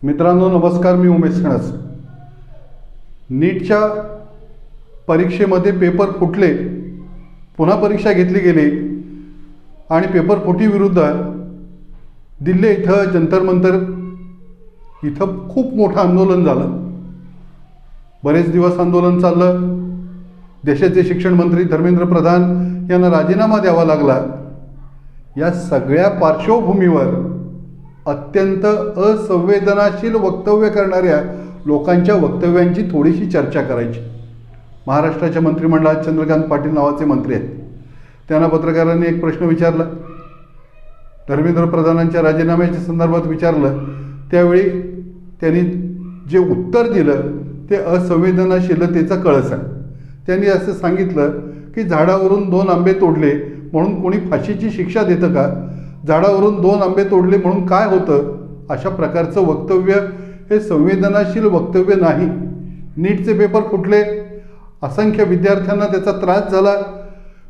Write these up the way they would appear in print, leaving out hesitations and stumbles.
मित्रांनो नमस्कार, मी उमेश खणस. नीटच्या परीक्षेमध्ये पेपर फुटले, पुन्हा परीक्षा घेतली गेली आणि पेपर फुटीविरुद्ध दिल्ली इथं जंतर मंतर इथं खूप मोठं आंदोलन झालं. बरेच दिवस आंदोलन चाललं. देशाचे शिक्षण मंत्री धर्मेंद्र प्रधान यांना राजीनामा द्यावा लागला. या सगळ्या पार्श्वभूमीवर अत्यंत असंवेदनाशील वक्तव्य करणाऱ्या लोकांच्या वक्तव्यांची थोडीशी चर्चा करायची. महाराष्ट्राच्या मंत्रिमंडळात चंद्रकांत पाटील नावाचे मंत्री आहेत. त्यांना पत्रकारांनी एक प्रश्न विचारला, धर्मेंद्र प्रधानांच्या राजीनाम्याच्या संदर्भात विचारलं. त्यावेळी त्यांनी जे उत्तर दिलं ते असंवेदनशीलतेचा कळस आहे. त्यांनी असं सांगितलं की झाडावरून 2 आंबे तोडले म्हणून कोणी फाशीची शिक्षा देतं का? झाडावरून 2 आंबे तोडले म्हणून काय होतं? अशा प्रकारचं वक्तव्य हे संवेदनाशील वक्तव्य नाही. नीटचे पेपर फुटले, असंख्य विद्यार्थ्यांना त्याचा त्रास झाला.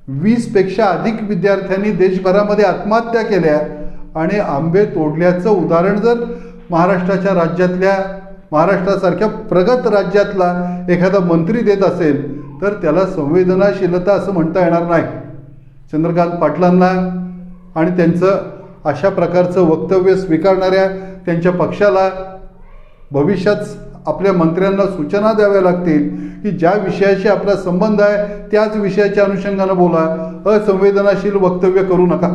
20पेक्षा अधिक विद्यार्थ्यांनी देशभरामध्ये आत्महत्या केल्या आणि आंबे तोडल्याचं उदाहरण जर महाराष्ट्रासारख्या प्रगत राज्यातला एखादा मंत्री देत असेल तर त्याला संवेदनाशीलता असं म्हणता येणार नाही. चंद्रकांत पाटलांना आणि त्यांचं अशा प्रकारचं वक्तव्य स्वीकारणाऱ्या त्यांच्या पक्षाला भविष्यात आपल्या मंत्र्यांना सूचना द्याव्या लागतील की ज्या विषयाशी आपला संबंध आहे त्याच विषयाच्या अनुषंगानं बोला, असंवेदनाशील वक्तव्य करू नका.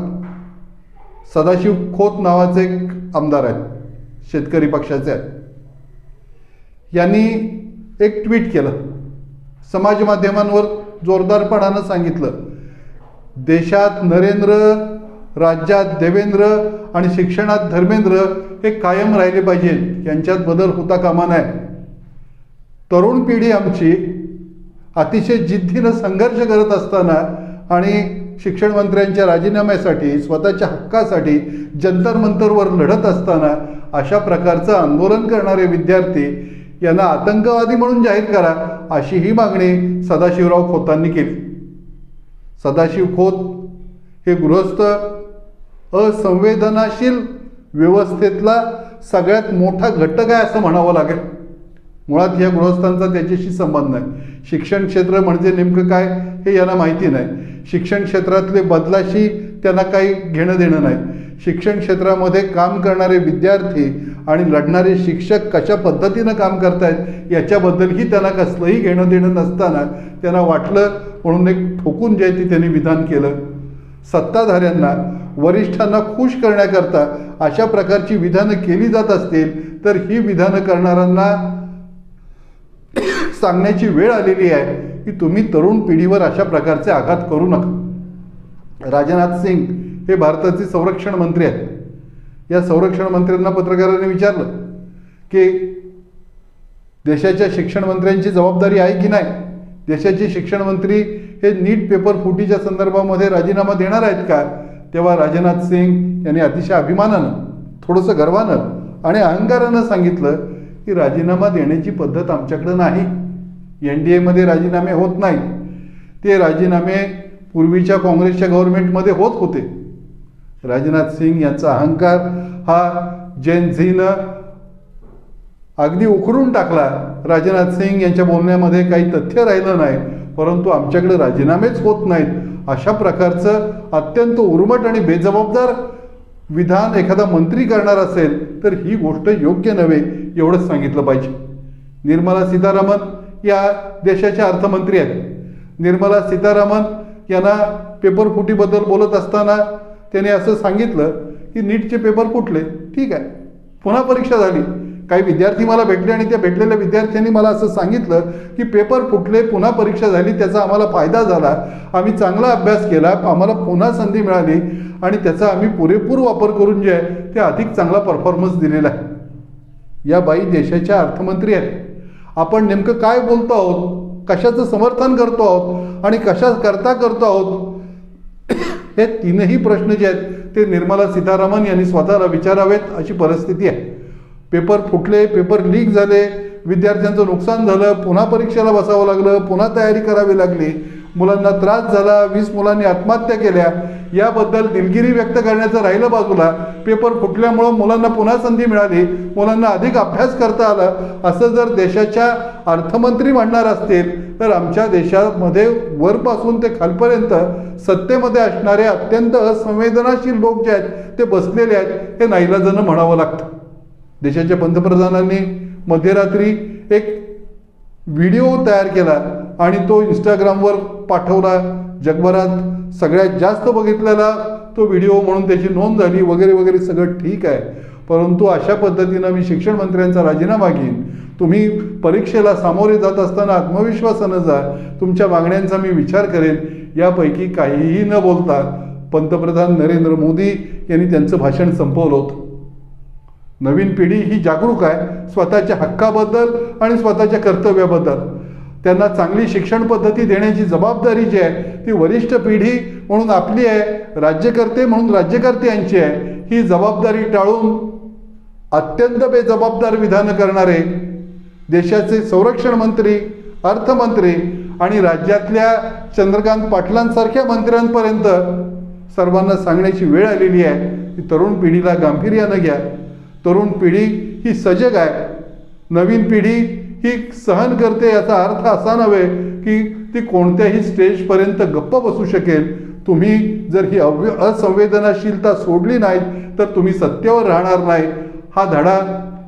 सदाशिव खोत नावाचे एक आमदार आहेत, शेतकरी पक्षाचे आहेत. यांनी एक ट्विट केलं, समाज माध्यमांवर जोरदारपणानं सांगितलं, देशात नरेंद्र, राज्यात देवेंद्र आणि शिक्षणात धर्मेंद्र हे कायम राहिले पाहिजेत, यांच्यात बदल होता कामा नये. तरुण पिढी आमची अतिशय जिद्दीनं संघर्ष करत असताना आणि शिक्षण मंत्र्यांच्या राजीनाम्यासाठी, स्वतःच्या हक्कासाठी जंतर मंतरवर लढत असताना अशा प्रकारचं आंदोलन करणारे विद्यार्थी यांना आतंकवादी म्हणून जाहीर करा, अशी ही मागणी सदाशिवराव खोतांनी केली. सदाशिव खोत हे गृहस्थ असंवेदनाशील व्यवस्थेतला सगळ्यात मोठा घटक आहे असं म्हणावं लागेल. मुळात या गृहस्थांचा त्याच्याशी संबंध नाही. शिक्षण क्षेत्र म्हणजे नेमकं काय हे यांना माहिती नाही. शिक्षण क्षेत्रातले बदलाशी त्यांना काही घेणं देणं नाही. शिक्षण क्षेत्रामध्ये काम करणारे विद्यार्थी आणि लढणारे शिक्षक कशा पद्धतीनं काम करतायत याच्याबद्दलही त्यांना कसलंही घेणं देणं नसताना त्यांना वाटलं म्हणून एक ठोकून जे आहे त्यांनी विधान केलं. सत्ताधाऱ्यांना, वरिष्ठांना खुश करण्याकरता अशा प्रकारची विधानं केली जात असतील तर ही विधानं करणाऱ्यांना सांगण्याची वेळ आलेली आहे की तुम्ही तरुण पिढीवर अशा प्रकारचे आघात करू नका. राजनाथ सिंग हे भारताचे संरक्षण मंत्री आहेत. या संरक्षण मंत्र्यांना पत्रकारांनी विचारलं की देशाच्या शिक्षण मंत्र्यांची जबाबदारी आहे की नाही, देशाचे शिक्षण मंत्री हे नीट पेपर फुटीच्या संदर्भामध्ये राजीनामा देणार आहेत का? तेव्हा राजनाथ सिंग यांनी अतिशय अभिमानानं, थोडंसं गर्वानं आणि अहंकारानं सांगितलं की राजीनामा देण्याची पद्धत आमच्याकडं नाही. NDAमध्ये राजीनामे होत नाहीत. ते राजीनामे पूर्वीच्या काँग्रेसच्या गव्हर्नमेंटमध्ये होत होते. राजनाथ सिंग यांचा अहंकार हा जेन झीनं अगदी उखडून टाकला. राजनाथ सिंग यांच्या बोलण्यामध्ये काही तथ्य राहिलं नाही, परंतु आमच्याकडे राजीनामेच होत नाहीत अशा प्रकारचं अत्यंत उर्मट आणि बेजबाबदार विधान एखादा मंत्री करणार असेल तर ही गोष्ट योग्य नव्हे एवढंच सांगितलं पाहिजे. निर्मला सीतारामन या देशाच्या अर्थमंत्री आहेत. निर्मला सीतारामन यांना पेपर फुटीबद्दल बोलत असताना त्याने असं सांगितलं की नीटचे पेपर फुटले, ठीक आहे, पुन्हा परीक्षा झाली. काही विद्यार्थी मला भेटले आणि त्या भेटलेल्या विद्यार्थ्यांनी मला असं सांगितलं की पेपर फुटले, पुन्हा परीक्षा झाली, त्याचा आम्हाला फायदा झाला, आम्ही चांगला अभ्यास केला, आम्हाला पुन्हा संधी मिळाली आणि त्याचा आम्ही पुरेपूर वापर करून जे आहे ते अधिक चांगला परफॉर्मन्स दिलेला आहे. या बाई देशाच्या अर्थमंत्री आहेत. आपण नेमकं काय बोलतो आहोत, कशाचं समर्थन करतो आहोत आणि कशा करता करतो आहोत, हे तीनही प्रश्न जे आहेत ते निर्मला सीतारामन यांनी स्वतःला विचारावेत अशी परिस्थिती आहे. पेपर फुटले, पेपर लीक झाले, विद्यार्थ्यांचं नुकसान झालं, पुन्हा परीक्षेला बसावं लागलं, पुन्हा तयारी करावी लागली मुलांना त्रास झाला, 20 मुलांनी आत्महत्या केल्या, याबद्दल दिलगिरी व्यक्त करण्याचं राहिलं बाजूला. पेपर फुटल्यामुळं मुलांना पुन्हा संधी मिळाली, मुलांना अधिक अभ्यास करता आलं, असं जर देशाच्या अर्थमंत्री म्हणणार असतील तर आमच्या देशामध्ये वरपासून ते खालपर्यंत सत्तेमध्ये असणारे अत्यंत असंवेदनाशील लोक जे आहेत ते बसलेले आहेत, हे नाईलाजानं म्हणावं लागतं. देशाच्या पंतप्रधानांनी मध्यरात्री एक व्हिडिओ तयार केला आणि तो इंस्टाग्रामवर पाठवला. जगभरात सगळ्यात जास्त बघितलेला तो व्हिडिओ म्हणून त्याची नोंद झाली वगैरे वगैरे, सगळं ठीक आहे. परंतु अशा पद्धतीनं मी शिक्षण मंत्र्यांचा राजीनामा घेईन. तुम्ही परीक्षेला सामोरे जात असताना आत्मविश्वासानं जा, तुमच्या मागण्यांचा मी विचार करेन, यापैकी काहीही न बोलता पंतप्रधान नरेंद्र मोदी यांनी त्यांचं भाषण संपवलं होतं. नवीन पिढी ही जागरूक आहे स्वतःच्या हक्काबद्दल आणि स्वतःच्या कर्तव्याबद्दल. त्यांना चांगली शिक्षण पद्धती देण्याची जबाबदारी जी आहे ती वरिष्ठ पिढी म्हणून आपली आहे, राज्यकर्ते म्हणून राज्यकर्त्यांची आहे. ही जबाबदारी टाळून अत्यंत बेजबाबदार विधानं करणारे देशाचे संरक्षण मंत्री, अर्थमंत्री आणि राज्यातल्या चंद्रकांत पाटलांसारख्या मंत्र्यांपर्यंत सर्वांना सांगण्याची वेळ आलेली आहे की तरुण पिढीला गांभीर्यानं घ्या. तरुण पिढी ही सजग आहे. नवीन पिढी ही सहन करते, याचा अर्थ असा नव्हे की ती कोणत्याही स्टेजपर्यंत गप्प बसू शकेल. तुम्ही जर ही असंवेदनाशीलता सोडली नाहीत तर तुम्ही सत्तेवर राहणार नाही. हा धडा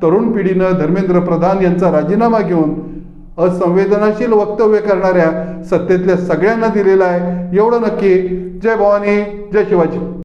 तरुण पिढीनं धर्मेंद्र प्रधान यांचा राजीनामा घेऊन असंवेदनाशील वक्तव्य करणाऱ्या सत्तेतल्या सगळ्यांना दिलेला आहे. एवढं नक्की. जय भवानी, जय शिवाजी.